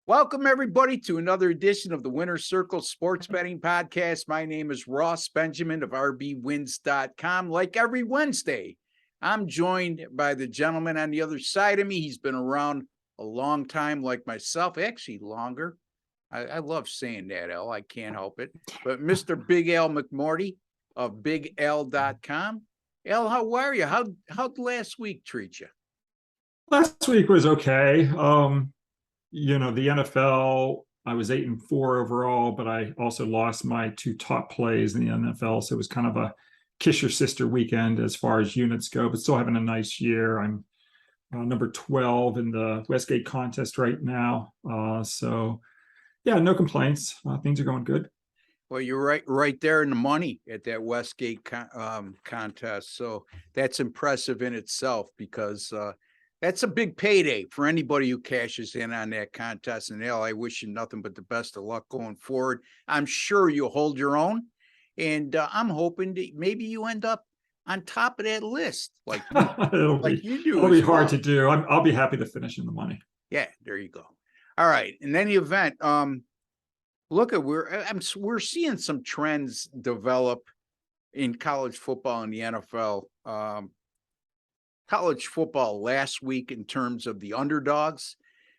Welcome, everybody, to another edition of the Winner's Circle Sports Betting Podcast. My name is Ross Benjamin of RBWins.com. Like every Wednesday, I'm joined by the gentleman on the other side of me. He's been around a long time, like myself, actually longer. I love saying that, Al. I can't help it. But Mr. Big Al McMorty of BigL.com. Al, how are you? How'd last week treat you? Last week was okay. The NFL, I was 8-4 overall, but I also lost my two top plays in the NFL. So it was kind of a kiss your sister weekend as far as units go, but still having a nice year. I'm number 12 in the Westgate contest right now. Yeah, no complaints. Things are going good. Well, you're right there in the money at that Westgate contest. So that's impressive in itself because that's a big payday for anybody who cashes in on that contest. And Al, I wish you nothing but the best of luck going forward. I'm sure you'll hold your own. And I'm hoping that maybe you end up on top of that list like you do. It'll be hard to do. I'll be happy to finish in the money. Yeah, there you go. All right. In any event, we're seeing some trends develop in college football and the NFL. College football last week in terms of the underdogs,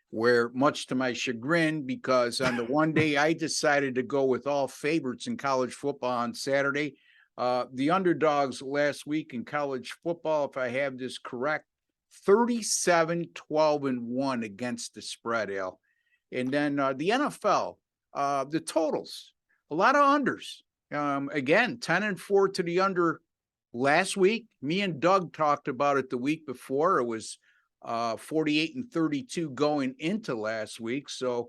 where much to my chagrin, because on the one day I decided to go with all favorites in college football on Saturday. The underdogs last week in college football, if I have this correct, 37-12-1 against the spread, Al. And then the NFL, the totals, a lot of unders. Again, 10-4 to the under last week. Me and Doug talked about it the week before. It was 48-32 going into last week. So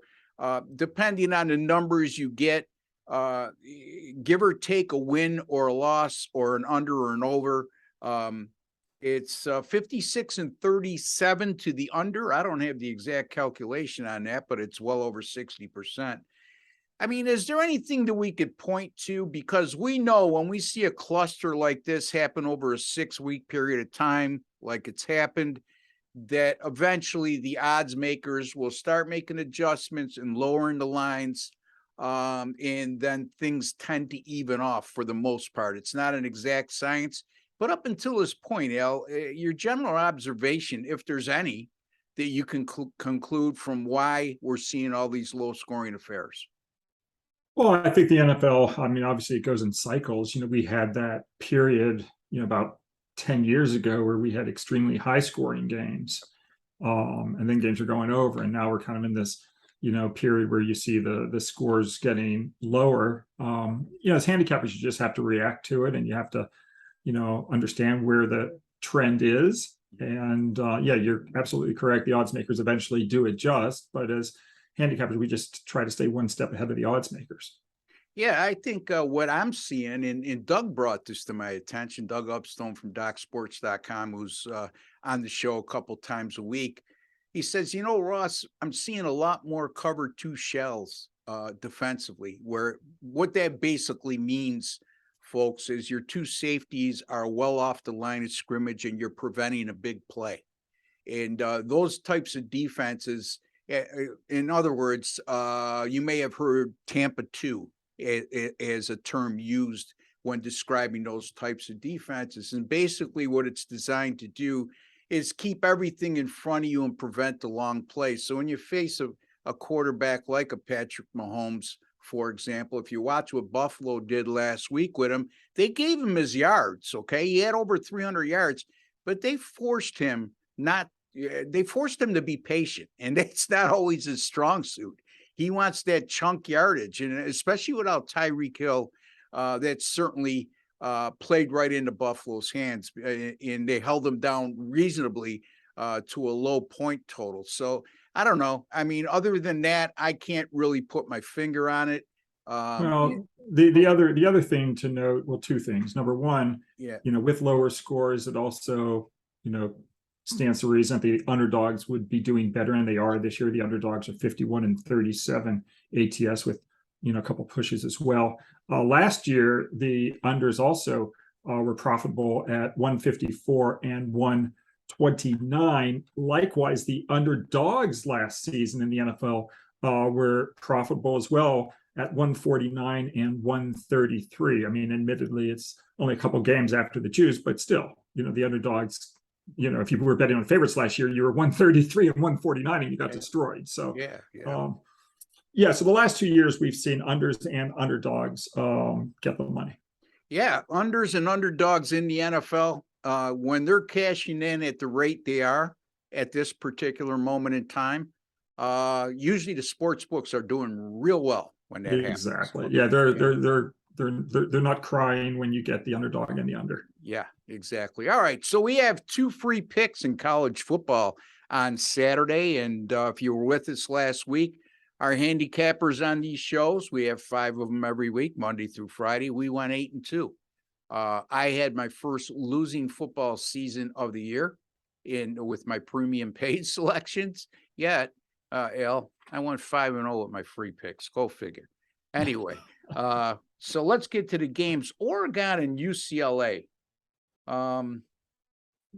depending on the numbers you get, give or take a win or a loss or an under or an over, it's 56-37 to the under. I don't have the exact calculation on that, but it's well over 60%. I mean, is there anything that we could point to? Because we know when we see a cluster like this happen over a 6-week period of time, like it's happened, that eventually the odds makers will start making adjustments and lowering the lines. And then things tend to even off for the most part. It's not an exact science. But up until this point, Al, your general observation, if there's any, that you can conclude from why we're seeing all these low-scoring affairs. Well, I think the NFL, I mean, obviously it goes in cycles. We had that period, about 10 years ago where we had extremely high scoring games. And then games are going over. And now we're kind of in this, period where you see the scores getting lower. As handicappers, you just have to react to it and you have to, understand where the trend is. And you're absolutely correct. The odds makers eventually do adjust, but as handicappers, we just try to stay one step ahead of the odds makers. Yeah, I think what I'm seeing, and Doug brought this to my attention, Doug Upstone from DocSports.com, who's on the show a couple times a week. He says, Ross, I'm seeing a lot more cover two shells defensively, where what that basically means, folks, is your two safeties are well off the line of scrimmage and you're preventing a big play. And those types of defenses, in other words, you may have heard Tampa 2 as a term used when describing those types of defenses. And basically what it's designed to do is keep everything in front of you and prevent the long plays. So when you face a quarterback like a Patrick Mahomes, for example, if you watch what Buffalo did last week with him, they gave him his yards, okay? He had over 300 yards, but they forced him to be patient, and that's not always his strong suit. He wants that chunk yardage, and especially without Tyreek Hill, that certainly played right into Buffalo's hands, and they held him down reasonably to a low point total. So I don't know. I mean, other than that, I can't really put my finger on it. The other thing to note, well, two things. Number one, with lower scores, it also, stands to reason that the underdogs would be doing better, and they are this year. The underdogs are 51-37 ATS with a couple pushes as well. Last year, the unders also were profitable at 154 and 129. Likewise, the underdogs last season in the NFL were profitable as well at 149 and 133. I mean, admittedly, it's only a couple games after the juice, but still, the underdogs, if you were betting on favorites last year, you were 133 and 149 and you got destroyed. So, so the last 2 years we've seen unders and underdogs get the money. Yeah, unders and underdogs in the NFL, when they're cashing in at the rate they are at this particular moment in time, usually the sports books are doing real well when that happens. Exactly. Yeah, they're not crying when you get the underdog and the under. Yeah, exactly. All right, so we have 2 free picks in college football on Saturday, and if you were with us last week, our handicappers on these shows, we have 5 of them every week, Monday through Friday. We went 8-2. I had my first losing football season of the year with my premium paid selections. Yet, Al, I went 5-0 with my free picks. Go figure. Anyway, so let's get to the games. Oregon and UCLA.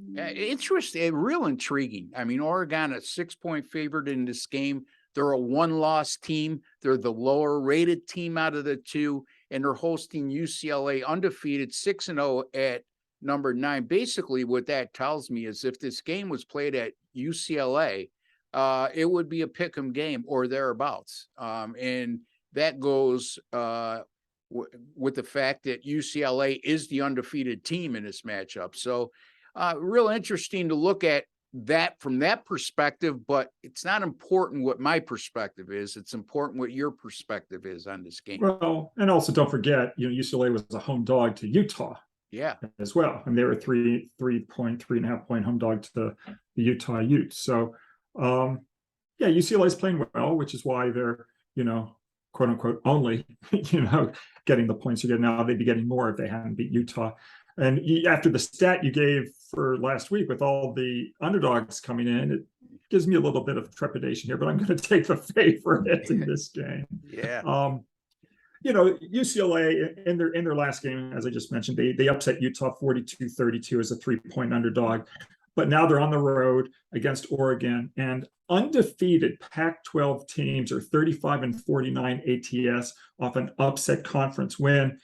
Interesting, real intriguing. I mean, Oregon a 6-point favorite in this game. They're a 1-loss team. They're the lower rated team out of the 2, and they're hosting UCLA undefeated 6-0 at number 9. Basically, what that tells me is if this game was played at UCLA, it would be a pick'em game or thereabouts. And that goes with the fact that UCLA is the undefeated team in this matchup. So real interesting to look at that from that perspective, but it's not important what my perspective is. It's important what your perspective is on this game. Well, and also don't forget, UCLA was a home dog to Utah. Yeah, as well, and they were 3.5 point home dog to the Utah Utes. So, UCLA is playing well, which is why they're quote unquote only getting the points you get now. They'd be getting more if they hadn't beat Utah. And after the stat you gave for last week with all the underdogs coming in, it gives me a little bit of trepidation here, but I'm going to take the favorite in this game. Yeah. UCLA in their last game, as I just mentioned, they upset Utah 42-32 as a 3-point underdog. But now they're on the road against Oregon, and undefeated Pac-12 teams are 35-49 ATS off an upset conference win.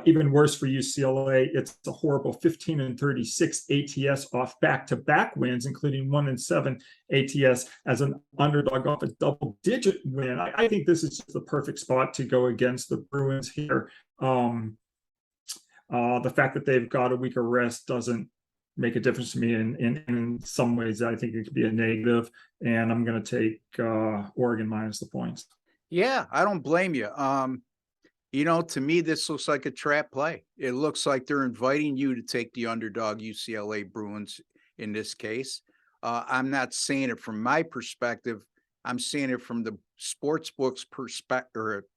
Even worse for UCLA, it's a horrible 15-36 ATS off back-to-back wins, including 1-7 ATS as an underdog off a double-digit win. I think this is just the perfect spot to go against the Bruins here. The fact that they've got a week of rest doesn't make a difference to me. In some ways, I think it could be a negative, and I'm going to take Oregon minus the points. Yeah, I don't blame you. To me, this looks like a trap play. It looks like they're inviting you to take the underdog UCLA Bruins in this case. I'm not saying it from my perspective. I'm saying it from the sportsbook's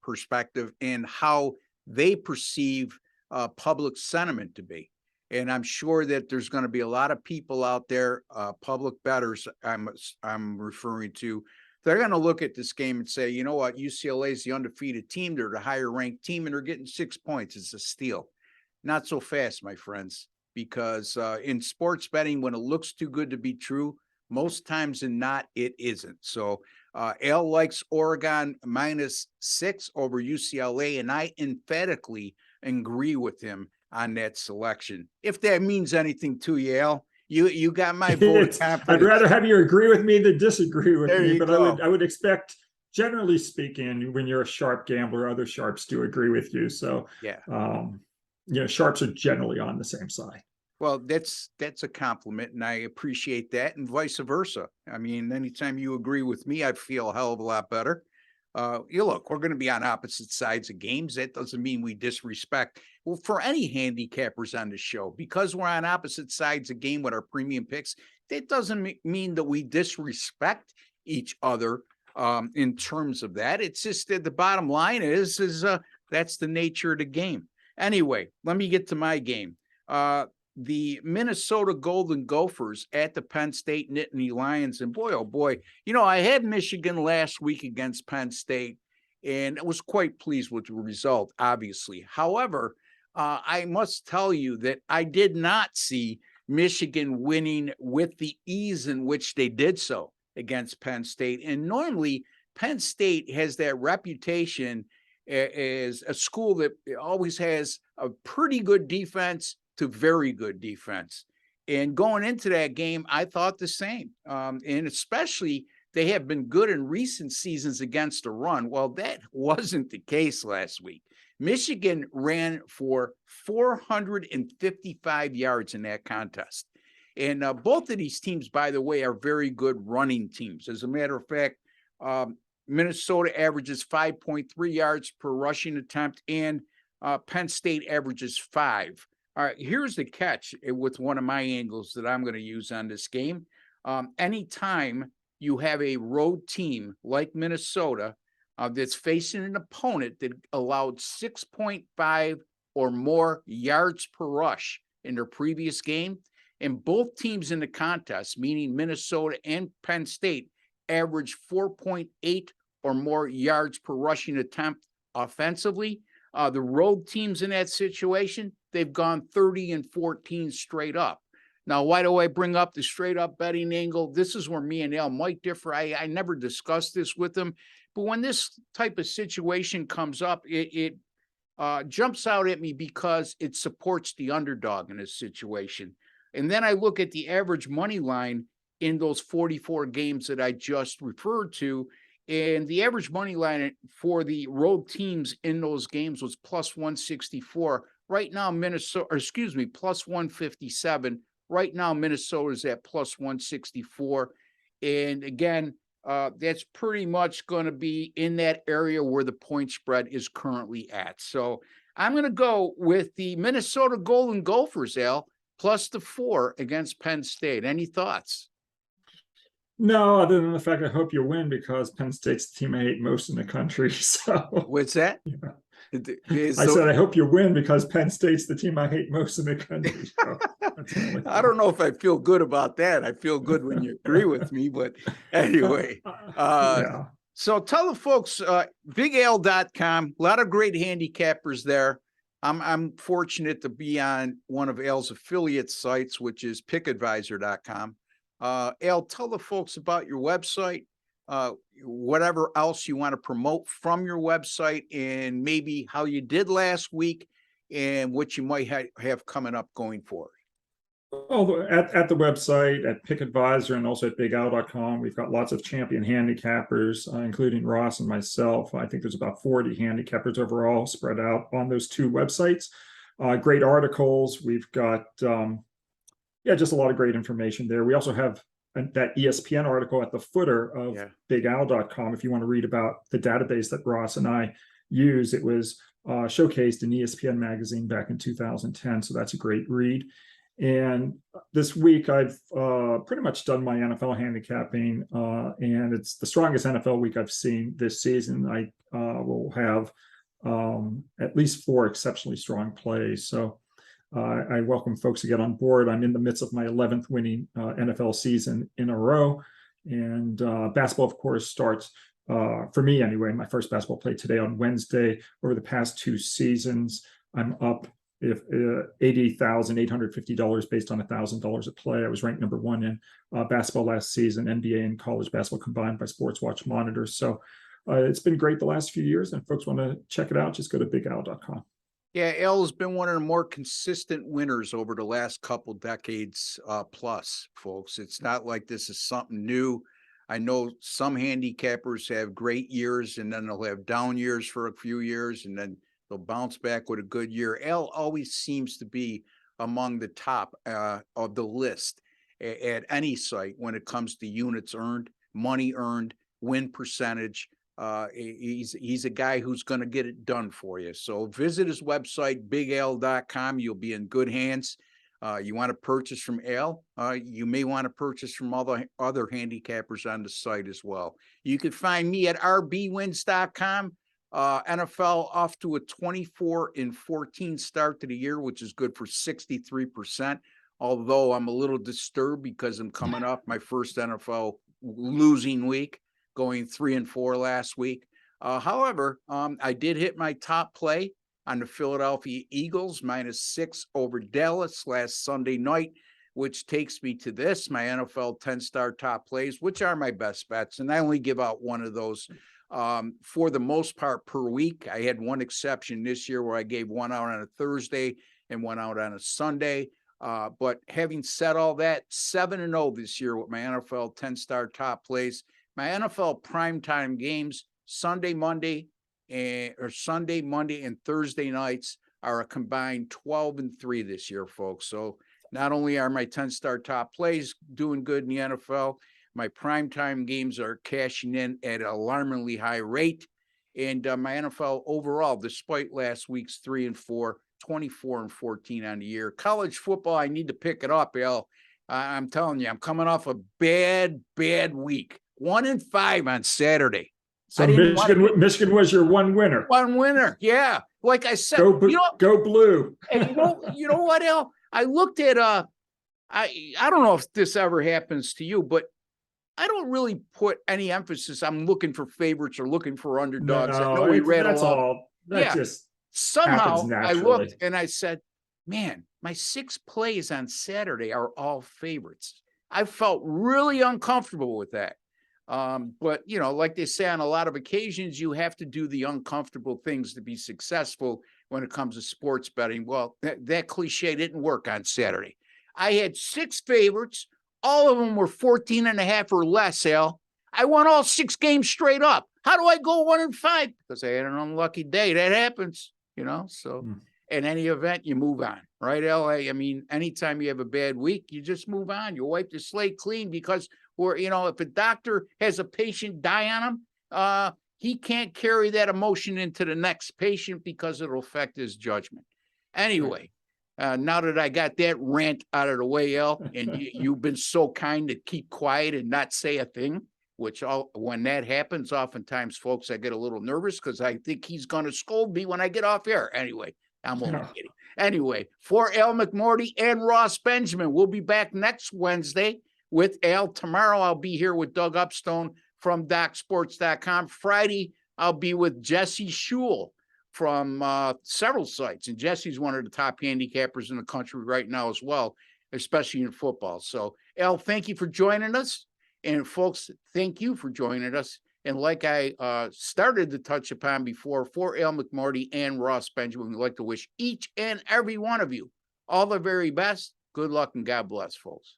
perspective and how they perceive public sentiment to be. And I'm sure that there's going to be a lot of people out there, public bettors I'm referring to, they're going to look at this game and say, you know what, UCLA is the undefeated team. They're the higher ranked team, and they're getting 6 points. It's a steal. Not so fast, my friends, because in sports betting, when it looks too good to be true, most times than not, it isn't. So Al likes Oregon -6 over UCLA, and I emphatically agree with him on that selection. If that means anything to you, Al. You got my vote. I'd rather have you agree with me than disagree with me, but go. I would expect, generally speaking, when you're a sharp gambler, other sharps do agree with you. So yeah, sharps are generally on the same side. Well, that's a compliment, and I appreciate that, and vice versa. I mean, anytime you agree with me, I feel a hell of a lot better. Look, we're going to be on opposite sides of games. That doesn't mean we disrespect. Well, for any handicappers on the show, because we're on opposite sides of game with our premium picks, that doesn't mean that we disrespect each other in terms of that. It's just that the bottom line is that's the nature of the game. Anyway, let me get to my game. The Minnesota Golden Gophers at the Penn State Nittany Lions. And boy, oh boy, I had Michigan last week against Penn State, and I was quite pleased with the result, obviously. However, I must tell you that I did not see Michigan winning with the ease in which they did so against Penn State. And normally Penn State has that reputation as a school that always has a pretty good defense to very good defense. And going into that game, I thought the same. And especially they have been good in recent seasons against the run. Well, that wasn't the case last week. Michigan ran for 455 yards in that contest. And both of these teams, by the way, are very good running teams. As a matter of fact, Minnesota averages 5.3 yards per rushing attempt, and Penn State averages 5. All right, here's the catch with one of my angles that I'm going to use on this game. Anytime you have a road team like Minnesota that's facing an opponent that allowed 6.5 or more yards per rush in their previous game, and both teams in the contest, meaning Minnesota and Penn State, average 4.8 or more yards per rushing attempt offensively. The road teams in that situation, they've gone 30 and 14 straight up. Now, why do I bring up the straight up betting angle? This is where me and Al might differ. I never discussed this with him, but when this type of situation comes up, it jumps out at me because it supports the underdog in this situation. And then I look at the average money line in those 44 games that I just referred to, and the average money line for the road teams in those games was plus 164. Right now, plus 157. Right now, Minnesota's at plus 164. And again, that's pretty much going to be in that area where the point spread is currently at. So I'm going to go with the Minnesota Golden Gophers, Al, plus the 4 against Penn State. Any thoughts? No, other than the fact I hope you win because Penn State's the team I hate most in the country. So what's that? Yeah. I said I hope you win because Penn State's the team I hate most in the country. So I don't know if I feel good about that. I feel good when you agree with me, but anyway. Yeah. So tell the folks, bigal.com, a lot of great handicappers there. I'm fortunate to be on one of Al's affiliate sites, which is pickadvisor.com. Al, tell the folks about your website, whatever else you want to promote from your website, and maybe how you did last week and what you might have coming up going forward. Well, at the website, at PickAdvisor, and also at BigAl.com, we've got lots of champion handicappers, including Ross and myself. I think there's about 40 handicappers overall spread out on those two websites. Great articles. We've got, just a lot of great information there. We also have that ESPN article at the footer of BigAl.com if you want to read about the database that Ross and I use. It was showcased in ESPN magazine back in 2010, so that's a great read. And this week, I've pretty much done my NFL handicapping, and it's the strongest NFL week I've seen this season. I will have at least 4 exceptionally strong plays. So I welcome folks to get on board. I'm in the midst of my 11th winning NFL season in a row. And basketball, of course, starts, for me anyway, my first basketball play today on Wednesday. Over the past 2 seasons, I'm up $80,850 based on $1,000 a play. I was ranked number 1 in basketball last season, NBA and college basketball combined by Sports Watch Monitor. So it's been great the last few years, and if folks want to check it out, just go to bigal.com. Yeah, Al has been one of the more consistent winners over the last couple decades plus, folks. It's not like this is something new. I know some handicappers have great years, and then they'll have down years for a few years, and then they'll bounce back with a good year. Al always seems to be among the top of the list at any site when it comes to units earned, money earned, win percentage. He's a guy who's going to get it done for you. So visit his website, bigal.com. You'll be in good hands. You want to purchase from Al, you may want to purchase from other handicappers on the site as well. You can find me at rbwins.com. NFL off to a 24-14 start to the year, which is good for 63%. Although I'm a little disturbed because I'm coming off my first NFL losing week, going 3-4 last week. However, I did hit my top play on the Philadelphia Eagles -6 over Dallas last Sunday night. which takes me to this, my NFL 10-star top plays, which are my best bets. And I only give out one of those for the most part per week. I had one exception this year where I gave one out on a Thursday and one out on a Sunday. But having said all that, 7-0 this year with my NFL 10-star top plays. My NFL primetime games, Sunday, Monday, and Thursday nights are a combined 12-3 this year, folks. So not only are my 10-star top plays doing good in the NFL, my primetime games are cashing in at an alarmingly high rate. And my NFL overall, despite last week's 3-4, 24-14 on the year. College football, I need to pick it up, Al. I'm telling you, I'm coming off a bad week. 1-5 on Saturday. So Michigan was your one winner. One winner, yeah. Like I said, go blue. And you know what, Al? I looked at I don't know if this ever happens to you, but I don't really put any emphasis. I'm looking for favorites or looking for underdogs. No, I know we read that's all. That just somehow I looked and I said, man, my 6 plays on Saturday are all favorites. I felt really uncomfortable with that. But you know, like they say on a lot of occasions, you have to do the uncomfortable things to be successful when it comes to sports betting. Well, that cliche didn't work on Saturday. I had 6 favorites. All of them were 14.5 or less, Al. I won all 6 games straight up. How do I go 1-5? Because I had an unlucky day. That happens, you know. So in any event, you move on, right, Al? I mean, anytime you have a bad week, you just move on. You wipe the slate clean because, or you know, if a doctor has a patient die on him, he can't carry that emotion into the next patient because it'll affect his judgment. Anyway. Now that I got that rant out of the way, El, and you've been so kind to keep quiet and not say a thing, which when that happens, oftentimes, folks, I get a little nervous because I think he's going to scold me when I get off air. Anyway, I'm only kidding. Anyway, for Al McMorty and Ross Benjamin, we'll be back next Wednesday with Al. Tomorrow, I'll be here with Doug Upstone from DocSports.com. Friday, I'll be with Jesse Schul from several sites. And Jesse's one of the top handicappers in the country right now as well, especially in football. So, Al, thank you for joining us. And folks, thank you for joining us. And like I started to touch upon before, for Al McMorty and Ross Benjamin, we'd like to wish each and every one of you all the very best. Good luck and God bless, folks.